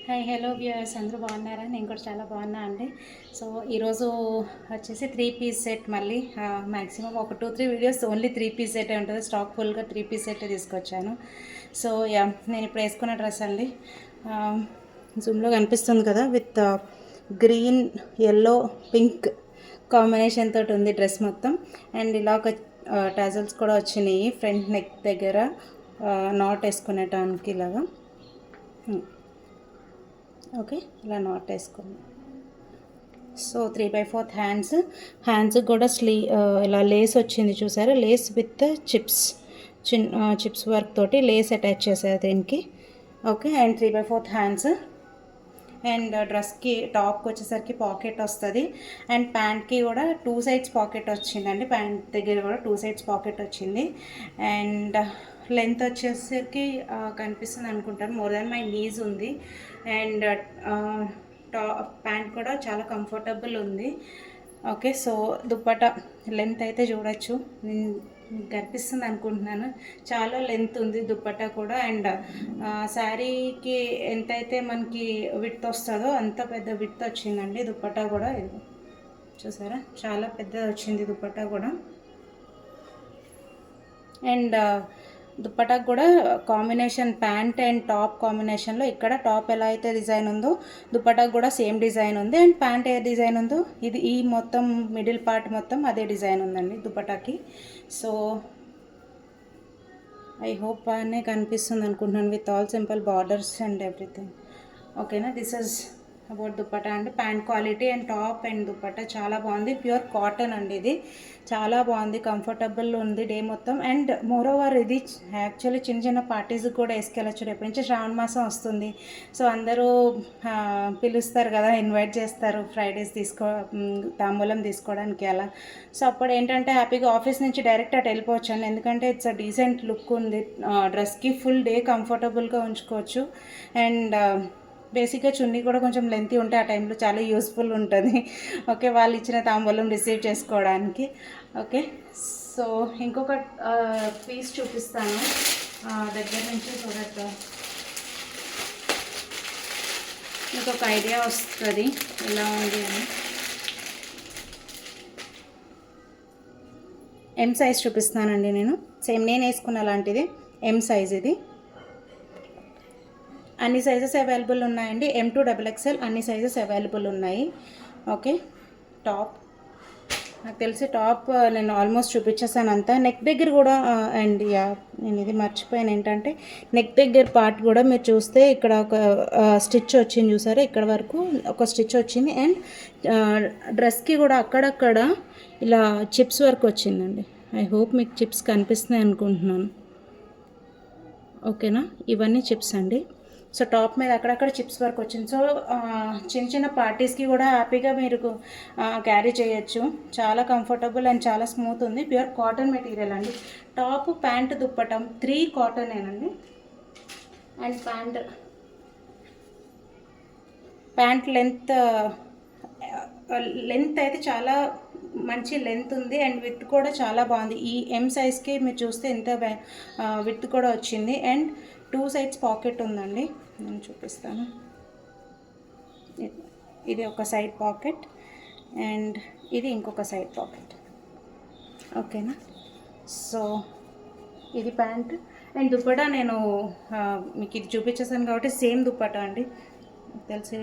Hi hello viewers అందరూ బాగున్నారా? నేను కూడా చాలా బాగున్నా అండి. సో ఈరోజు వచ్చేసి 3 పీస్ సెట్ మళ్ళీ మ్యాక్సిమం ఒక 2-3 వీడియోస్ ఓన్లీ 3 పీస్ సెట్ ఉంటుంది. స్టాక్ ఫుల్గా 3 పీస్ సెట్ తీసుకొచ్చాను. సో యా నేను ఇప్పుడు వేసుకున్న డ్రెస్ అండి. జూమ్లో కనిపిస్తుంది కదా, with green yellow pink combination తోటి ఉంది డ్రెస్ మొత్తం. అండ్ ఇలా ఒక టాజల్స్ కూడా వచ్చినాయి ఫ్రంట్ నెక్ దగ్గర నాట్ వేసుకునేటానికి ఇలాగా. ఓకే, ఇలా నాట్ వేసుకోండి. సో 3/4 హ్యాండ్స్ కూడా ఇలా లేస్ వచ్చింది చూసారా, లేస్ విత్ చిప్స్ వర్క్ తోటి లేస్ అటాచ్ చేశారు దీనికి. Okay, and 3/4 hands. అండ్ డ్రెస్కి టాప్కి వచ్చేసరికి పాకెట్ వస్తుంది. అండ్ ప్యాంట్కి కూడా 2 సైడ్స్ పాకెట్ వచ్చిందండి. ప్యాంట్ దగ్గర కూడా 2 సైడ్స్ పాకెట్ వచ్చింది. అండ్ లెంత్ వచ్చేసరికి కనిపిస్తుంది అనుకుంటాను, మోర్ దాన్ మై నీజ్ ఉంది. అండ్ ప్యాంట్ కూడా చాలా కంఫర్టబుల్ ఉంది. ఓకే, సో దుప్పట లెంత్ అయితే చూడొచ్చు, కనిపిస్తుంది అనుకుంటున్నాను, చాలా లెంత్ ఉంది దుప్పట్టా కూడా. అండ్ శారీకి ఎంతైతే మనకి విడ్త్ వస్తుందో అంత పెద్ద విడ్త్ వచ్చిందండి దుప్పట్టా కూడా. చూసారా, చాలా పెద్దది వచ్చింది దుప్పట్టా కూడా. అండ్ దుప్పటాకు కూడా కాంబినేషన్ ప్యాంట్ అండ్ టాప్ కాంబినేషన్లో ఇక్కడ టాప్ ఎలా అయితే డిజైన్ ఉందో దుప్పటాకు కూడా సేమ్ డిజైన్ ఉంది. అండ్ ప్యాంట్ ఏ డిజైన్ ఉందో ఈ మొత్తం మిడిల్ పార్ట్ మొత్తం అదే డిజైన్ ఉందండి దుప్పటాకి. సో ఐ హోప్ బాగానే కనిపిస్తుంది అనుకుంటున్నాను, with all simple borders and everything. ఓకేనా, దిస్ ఇస్ అబౌట్ దుప్పటా అండి. Pant quality and top and dupatta చాలా బాగుంది. ప్యూర్ కాటన్ అండి, ఇది చాలా బాగుంది, కంఫర్టబుల్ ఉంది డే మొత్తం. అండ్ మోర్ ఓవర్ ఇది యాక్చువల్లీ చిన్న చిన్న పార్టీస్కి కూడా వేసుకెళ్ళచ్చు. రేపు నుంచి శ్రావణ మాసం వస్తుంది. సో అందరూ పిలుస్తారు కదా, ఇన్వైట్ చేస్తారు ఫ్రైడేస్ తాంబూలం తీసుకోవడానికి అలా. సో అప్పుడు ఏంటంటే హ్యాపీగా ఆఫీస్ నుంచి డైరెక్ట్ అటు వెళ్ళిపోవచ్చండి, ఎందుకంటే ఇట్స్ అ డీసెంట్ లుక్ ఉంది. డ్రెస్కి ఫుల్ డే కంఫర్టబుల్గా ఉంచుకోవచ్చు. అండ్ బేసిక్గా చున్నీ కూడా కొంచెం లెంతీ ఉంటే ఆ టైంలో చాలా యూస్ఫుల్ ఉంటుంది. ఓకే, వాళ్ళు ఇచ్చిన తాంబూలం రిసీవ్ చేసుకోవడానికి. ఓకే, సో ఇంకొక పీస్ చూపిస్తాను దగ్గర నుంచి, సో దట్ మీకు ఒక ఐడియా వస్తుంది ఎలా ఉంది అని. ఎం సైజ్ చూపిస్తానండి నేను, సేమ్ నేను వేసుకున్న లాంటిది ఎం సైజ్. ఇది అన్ని సైజెస్ అవైలబుల్ ఉన్నాయండి, M2XXL అన్ని సైజెస్ అవైలబుల్ ఉన్నాయి. ఓకే, టాప్ నాకు తెలిసి టాప్ నేను ఆల్మోస్ట్ చూపించేసాను అంతా. నెక్ దగ్గర కూడా అండ్ నేను ఇది మర్చిపోయాను ఏంటంటే, నెక్ దగ్గర పార్ట్ కూడా మీరు చూస్తే ఇక్కడ ఒక స్టిచ్ వచ్చింది చూసారా, ఇక్కడ వరకు ఒక స్టిచ్ వచ్చింది. అండ్ డ్రెస్కి కూడా అక్కడక్కడ ఇలా చిప్స్ వర్క్ వచ్చిందండి. ఐ హోప్ మీకు చిప్స్ కనిపిస్తున్నాయి అనుకుంటున్నాను. ఓకేనా, ఇవన్నీ చిప్స్ అండి. సో టాప్ మీద అక్కడక్కడ చిప్స్ వర్క్ వచ్చింది. సో చిన్న చిన్న పార్టీస్కి కూడా హ్యాపీగా మీరు క్యారీ చేయొచ్చు. చాలా కంఫర్టబుల్ అండ్ చాలా స్మూత్ ఉంది. ప్యూర్ కాటన్ మెటీరియల్ అండి. టాప్ ప్యాంట్ దుప్పటం 3 కాటనేనండి. అండ్ ప్యాంట్ లెంత్ అయితే చాలా మంచి లెంత్ ఉంది. అండ్ విత్ కూడా చాలా బాగుంది. ఈ ఎం సైజ్కి మీరు చూస్తే ఎంత విత్ కూడా వచ్చింది. అండ్ 2 సైడ్స్ పాకెట్ ఉందండి, నేను చూపిస్తాను. ఇది ఒక సైడ్ పాకెట్ అండ్ ఇది ఇంకొక సైడ్ పాకెట్. ఓకేనా, సో ఇది ప్యాంట్. అండ్ దుప్పటా నేను మీకు ఇది చూపించేసాను కాబట్టి సేమ్ దుప్పటా అండి. తెలిసి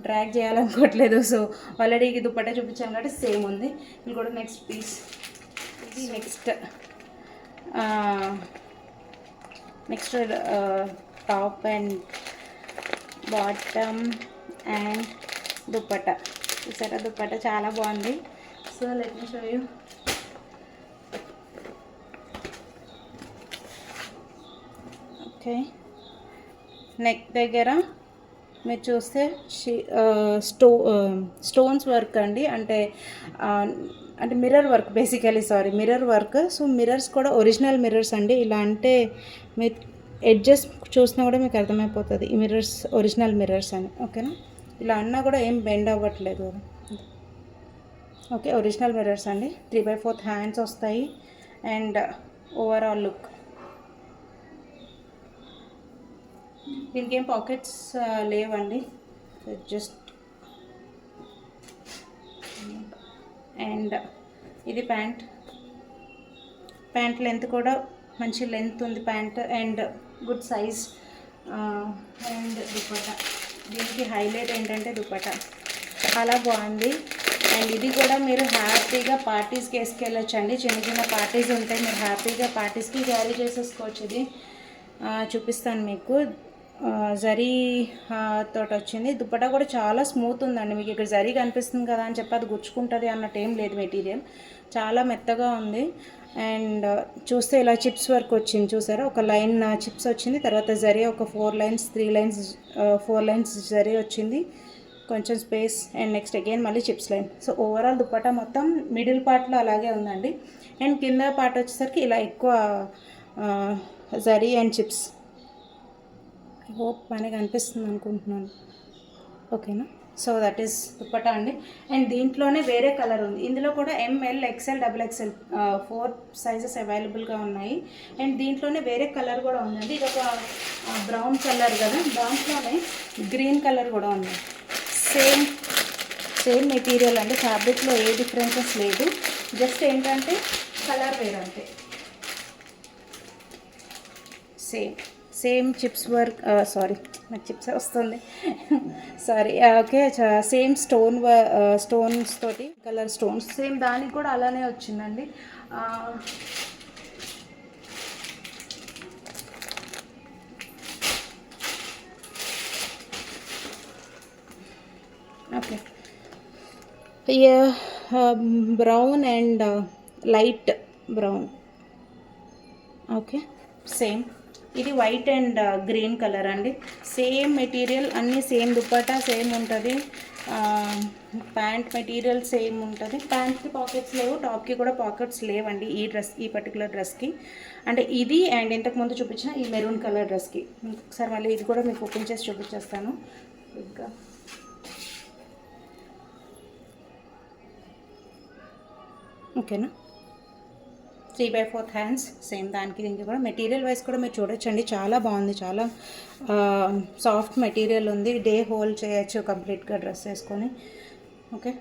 డ్రాగ్ చేయాలనుకోవట్లేదు, సో ఆల్రెడీ ఇది దుప్పటా చూపించాను కాబట్టి సేమ్ ఉంది. ఇది కూడా నెక్స్ట్ పీస్. ఇది next top and bottom and dupatta. చూసారా, దుప్పటా చాలా బాగుంది. So let me show you. Okay, neck దగ్గర మీరు చూస్తే స్టోన్స్ వర్క్ అండి, అంటే mirror work, basically mirror work. So mirrors కూడా ఒరిజినల్ మిర్రర్స్ అండి. ఇలా అంటే మీరు ఎడ్జెస్ చూసినా కూడా మీకు అర్థమైపోతుంది ఈ మిర్రర్స్ ఒరిజినల్ మిర్రర్స్ అని. ఓకేనా, ఇలా అన్నా కూడా ఏం బెండ్ అవ్వట్లేదు. ఓకే, ఒరిజినల్ మిర్రర్స్ అండి. 3/4 హ్యాండ్స్ వస్తాయి. అండ్ ఓవరాల్ లుక్ దీనికి ఏం పాకెట్స్ లేవండి, జస్ట్. అండ్ ఇది ప్యాంట్ లెంత్ కూడా మంచి లెంత్ ఉంది pant, and good size. And dupatta, దీనికి హైలైట్ ఏంటంటే దుపట్టా చాలా బాగుంది. అండ్ ఇది కూడా మీరు హ్యాపీగా పార్టీస్కి వేసుకెళ్ళొచ్చండి. చిన్న చిన్న పార్టీస్ ఉంటాయి, మీరు హ్యాపీగా పార్టీస్కి క్యారీ చేసేసుకోవచ్చు. ఇది చూపిస్తాను మీకు. జరీ తోటి వచ్చింది. దుపట్టా కూడా చాలా స్మూత్ ఉందండి. మీకు ఇక్కడ జరీ కనిపిస్తుంది కదా అని చెప్పి అది గుచ్చుకుంటుంది అన్నట్టు ఏం లేదు. మెటీరియల్ చాలా మెత్తగా ఉంది. అండ్ చూస్తే ఇలా చిప్స్ వర్క్ వచ్చింది చూసారా, ఒక లైన్ చిప్స్ వచ్చింది, తర్వాత జరీ ఒక 4 లైన్స్ 3 లైన్స్ 4 లైన్స్ జరీ వచ్చింది, కొంచెం స్పేస్, అండ్ నెక్స్ట్ అగైన్ మళ్ళీ chips line. So overall dupatta మొత్తం మిడిల్ పార్ట్లో అలాగే ఉందండి. అండ్ కింద పార్ట్ వచ్చేసరికి ఇలా ఎక్కువ zari and chips. I hope మనకి అనిపిస్తుంది అనుకుంటున్నాను. ఓకేనా? సో దట్ ఈస్ దుపట్టా అండి. అండ్ దీంట్లోనే వేరే కలర్ ఉంది. ఇందులో కూడా ML, XL, XXL 4 సైజెస్ అవైలబుల్గా ఉన్నాయి. అండ్ దీంట్లోనే వేరే కలర్ కూడా ఉందండి. ఇది ఒక బ్రౌన్ కలర్ కదా, దాంట్లోనే గ్రీన్ కలర్ కూడా ఉంది. సేమ్ మెటీరియల్ అండి, ఫ్యాబ్రిక్లో ఏ డిఫరెన్సెస్ లేదు, జస్ట్ ఏంటంటే కలర్ వేరే అంతే. సేమ్ చిప్స్ వర్క్, సారీ నాకు చిప్స్ వస్తుంది సారీ. ఓకే, సేమ్ స్టోన్స్ తోటి కలర్ స్టోన్స్ సేమ్ దానికి కూడా అలానే వచ్చిందండి. Okay, brown and light brown. Okay, same. ఇది వైట్ అండ్ గ్రీన్ కలర్ అండి. సేమ్ మెటీరియల్, అన్నీ సేమ్, దుపట్టా సేమ్ ఉంటుంది, ప్యాంట్ మెటీరియల్ సేమ్ ఉంటుంది. ప్యాంట్కి పాకెట్స్ లేవు, టాప్కి కూడా పాకెట్స్ లేవండి ఈ పర్టికులర్ డ్రెస్కి. అంటే ఇది అండ్ ఇంతకుముందు చూపించిన ఈ మెరూన్ కలర్ డ్రెస్కి. ఒకసారి మళ్ళీ ఇది కూడా మీకు ఓపెన్ చేసి చూపించేస్తాను ఇంకా. ఓకేనా? 3/4 హ్యాండ్స్ సేమ్ దానికి దీనికి కూడా. మెటీరియల్ వైజ్ కూడా మీరు చూడొచ్చండి, చాలా బాగుంది, చాలా సాఫ్ట్ మెటీరియల్ ఉంది. డే హోల్డ్ చేయొచ్చు కంప్లీట్గా డ్రెస్ వేసుకొని. ఓకే,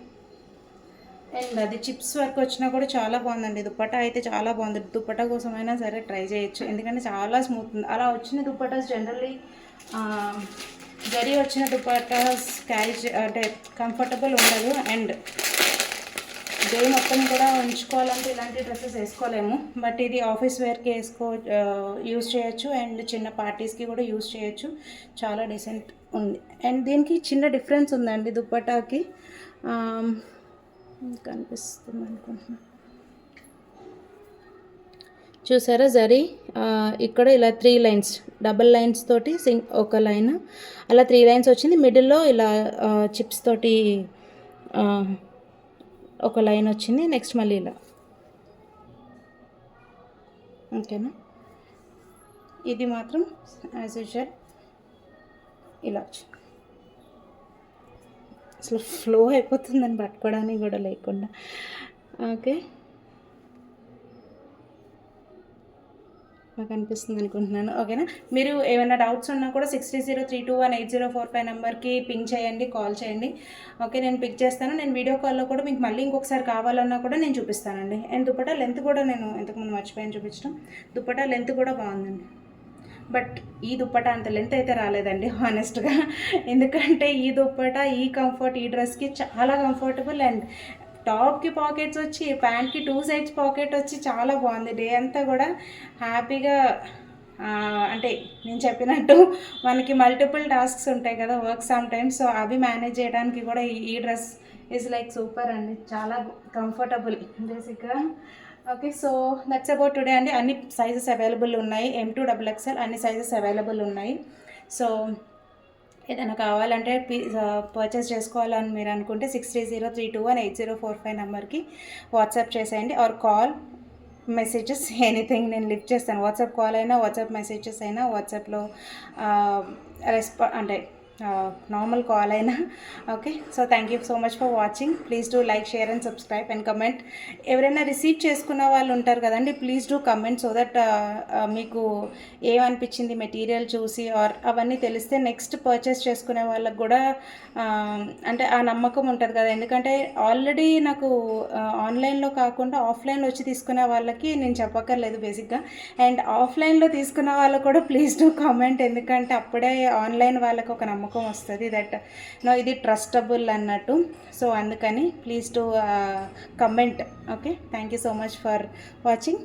అండ్ అది చిప్స్ వర్క్ వచ్చినా కూడా చాలా బాగుందండి. దుపట్టా అయితే చాలా బాగుంది. దుపట్టా కోసమైనా సరే ట్రై చేయొచ్చు, ఎందుకంటే చాలా స్మూత్ ఉంది. అలా వచ్చిన దుపట్టాస్ జనరల్లీ జరీ వచ్చిన దుపట్టాస్ క్యారీ అంటే కంఫర్టబుల్ ఉండదు. అండ్ డే మొత్తం కూడా ఉంచుకోవాలంటే ఇలాంటి డ్రెస్సెస్ వేసుకోలేము. బట్ ఇది ఆఫీస్ వేర్కి యూజ్ చేయొచ్చు, అండ్ చిన్న పార్టీస్కి కూడా యూజ్ చేయొచ్చు. చాలా డీసెంట్ ఉంది. అండ్ దీనికి చిన్న డిఫరెన్స్ ఉందండి దుపట్టాకి, కనిపిస్తుంది అనుకుంటున్నాను. చూసారా జరీ ఇక్కడ ఇలా 3 లైన్స్, డబల్ లైన్స్ తోటి ఒక లైన్, అలా 3 లైన్స్ వచ్చింది. మిడిల్లో ఇలా చిప్స్ తోటి ఒక లైన్ వచ్చింది, నెక్స్ట్ మళ్ళీ ఇలా. ఓకేనా? ఇది మాత్రం యాజ్ యూజువల్ ఇలా వచ్చింది. అసలు ఫ్లో అయిపోతుందని పట్టుకోవడానికి కూడా లేకుండా. ఓకే, నాకు అనిపిస్తుంది అనుకుంటున్నాను. ఓకేనా? మీరు ఏమైనా డౌట్స్ ఉన్నా కూడా 6303218045 నెంబర్కి పింక్ చేయండి, కాల్ చేయండి. ఓకే, నేను పిక్ చేస్తాను. నేను వీడియో కాల్లో కూడా మీకు మళ్ళీ ఇంకొకసారి కావాలన్నా కూడా నేను చూపిస్తానండి. అండ్ దుపట్టా లెంత్ కూడా నేను ఇంతకుముందు మర్చిపోయాను చూపించడం. దుపట్టా లెంత్ కూడా బాగుందండి. బట్ ఈ దుపట్టా అంత లెంత్ అయితే రాలేదండి హానెస్ట్గా, ఎందుకంటే ఈ దుపట్టా ఈ కంఫర్ట్ ఈ డ్రెస్కి చాలా కంఫర్టబుల్. అండ్ టాప్కి పాకెట్స్ వచ్చి, ప్యాంట్కి 2 సైడ్స్ పాకెట్ వచ్చి చాలా బాగుంది. డే అంతా కూడా హ్యాపీగా, అంటే నేను చెప్పినట్టు మనకి మల్టిపుల్ టాస్క్స్ ఉంటాయి కదా వర్క్ సమ్ టైమ్స్, సో అవి మేనేజ్ చేయడానికి కూడా ఈ డ్రెస్ ఈజ్ లైక్ సూపర్ అండి, చాలా కంఫర్టబుల్ బేసిక్గా. Okay, so that's about today అండి. అన్ని సైజెస్ అవైలబుల్ ఉన్నాయి, M2XXL అన్ని సైజెస్ అవైలబుల్ ఉన్నాయి. సో ఏదైనా కావాలంటే పర్చేస్ చేసుకోవాలని మీరు అనుకుంటే 6303218045 నెంబర్కి వాట్సాప్ చేసేయండి, ఆర్ కాల్, మెసేజెస్, ఎనీథింగ్ నేను లిఫ్ట్ చేస్తాను. వాట్సాప్ కాల్ అయినా, వాట్సాప్ మెసేజెస్ అయినా, వాట్సాప్లో అంటే నార్మల్ కాల్ అయినా. Okay, so thank you so much for watching. Please do like, share and subscribe and comment. ఎవరైనా రిసీవ్ చేసుకున్న వాళ్ళు ఉంటారు కదండి, please do comment so that మీకు ఏమనిపించింది మెటీరియల్ చూసి ఆర్ అవన్నీ తెలిస్తే నెక్స్ట్ పర్చేస్ చేసుకునే వాళ్ళకి కూడా అంటే ఆ నమ్మకం ఉంటుంది కదా. ఎందుకంటే ఆల్రెడీ నాకు ఆన్లైన్లో కాకుండా ఆఫ్లైన్లో వచ్చి తీసుకునే వాళ్ళకి నేను చెప్పక్కర్లేదు బేసిక్గా. అండ్ ఆఫ్లైన్లో తీసుకున్న వాళ్ళకు కూడా ప్లీజ్ డూ కామెంట్, ఎందుకంటే అప్పుడే ఆన్లైన్ వాళ్ళకి ఒక నమ్మకం వస్తుంది దట్ నో ఇది ట్రస్టబుల్ అన్నట్టు. సో అందుకని please to comment. Okay, thank you so much for watching.